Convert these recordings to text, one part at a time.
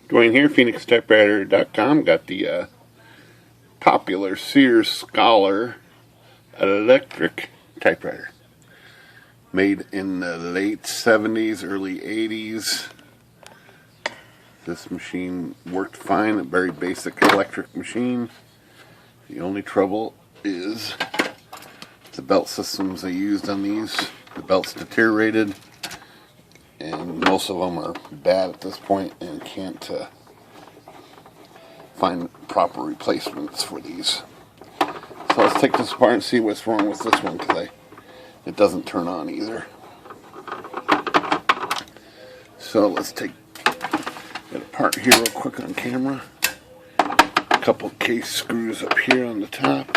Dwayne here, PhoenixTypewriter.com. Got the popular Sear Scholar electric typewriter. Made in the late 70s, early 80s. This machine worked fine, a very basic electric machine. The only trouble is the belt systems they used on these. The belts deteriorated, and most of them are bad at this point and can't find proper replacements for these. So let's take this apart and see what's wrong with this one, because it doesn't turn on either. So let's take it apart here real quick on camera. A couple case screws up here on the top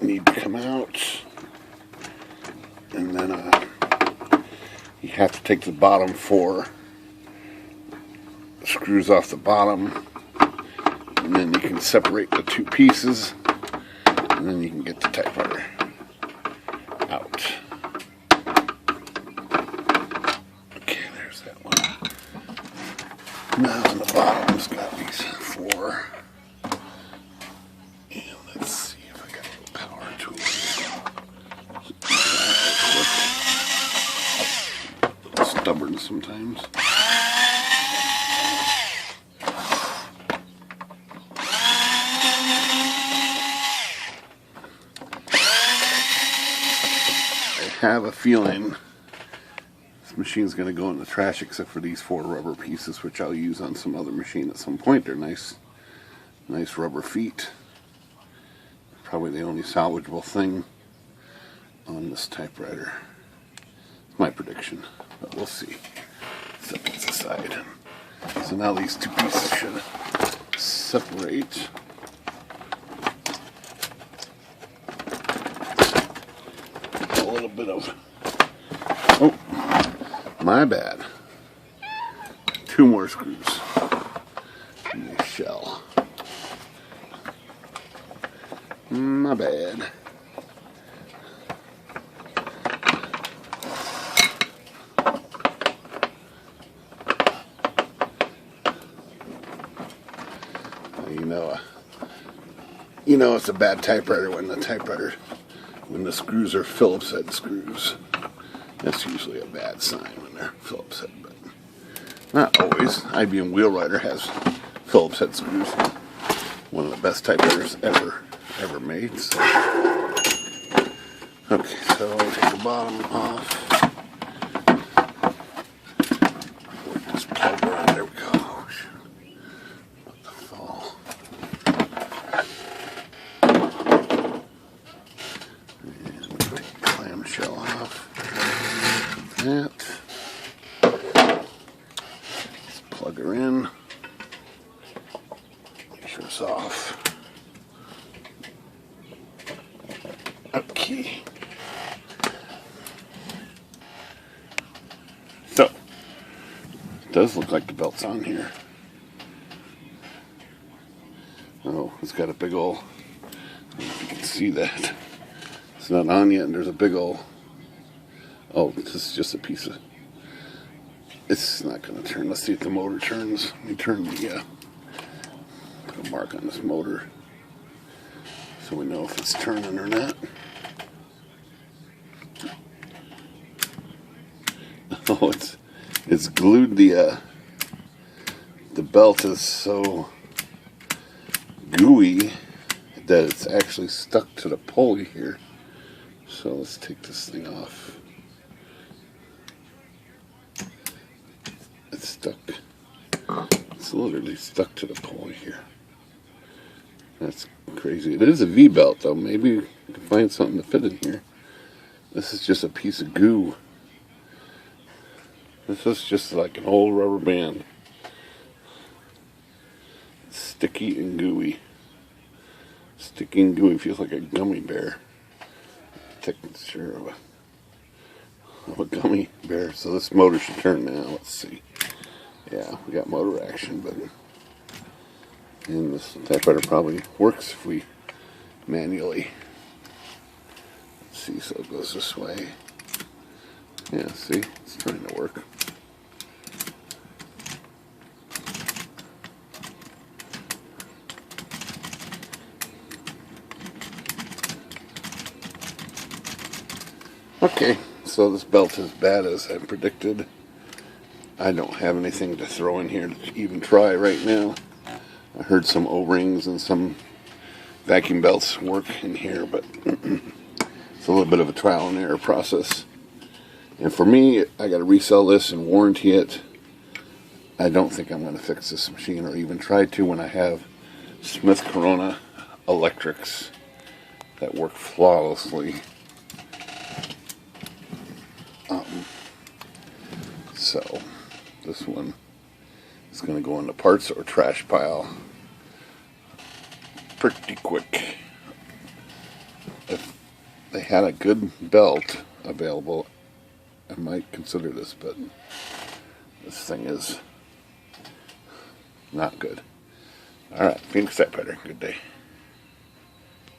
need to come out, and then you have to take the bottom 4 screws off the bottom, and then you can separate the 2 pieces, and then you can get the typewriter out. Okay, there's that one. Now on the bottom's got these 4. And let's see if I got a little power to it. Stubborn sometimes. I have a feeling this machine's going to go in the trash, except for these 4 rubber pieces, which I'll use on some other machine at some point. They're nice rubber feet. Probably the only salvageable thing on this typewriter. It's my prediction, but we'll see. Set these aside. So now these 2 pieces should separate. A little bit of, oh, my bad. 2 more screws in the shell. My bad. You know it's a bad typewriter when the screws are Phillips head screws. That's usually a bad sign when they're Phillips head, but not always. IBM Wheelwriter has Phillips head screws. One of the best typewriters ever made. So. Okay, so I'll take the bottom off. Just plug her on. There we go. Let the fall. And we'll take the clamshell off. Like that. Just plug her in. Make sure it's off. Okay. So, it does look like the belt's on here. Oh, it's got a big ol', I don't know if you can see that. It's not on yet, and there's a big ol', oh, this is just a piece of, it's not going to turn. Let's see if the motor turns. Let me turn the, put a mark on this motor so we know if it's turning or not. Oh, it's glued. The belt is so gooey that it's actually stuck to the pulley here. So let's take this thing off. It's stuck. It's literally stuck to the pulley here. That's crazy. It is a V-belt though. Maybe you can find something to fit in here. This is just a piece of goo. This is just like an old rubber band. It's sticky and gooey. Sticky and gooey, feels like a gummy bear. Texture of a gummy bear. So this motor should turn now. Let's see. Yeah, we got motor action, but and this typewriter probably works if we manually. Let's see, so it goes this way. Yeah, see, it's trying to work. Okay, so this belt is bad as I predicted. I don't have anything to throw in here to even try right now. I heard some O-rings and some vacuum belts work in here, but it's a little bit of a trial and error process. And for me, I got to resell this and warranty it. I don't think I'm going to fix this machine or even try to when I have Smith Corona electrics that work flawlessly. So this one is going to go in the parts or trash pile pretty quick. If they had a good belt available, I might consider this, but this thing is not good. Alright, Phoenix Typewriter, good day.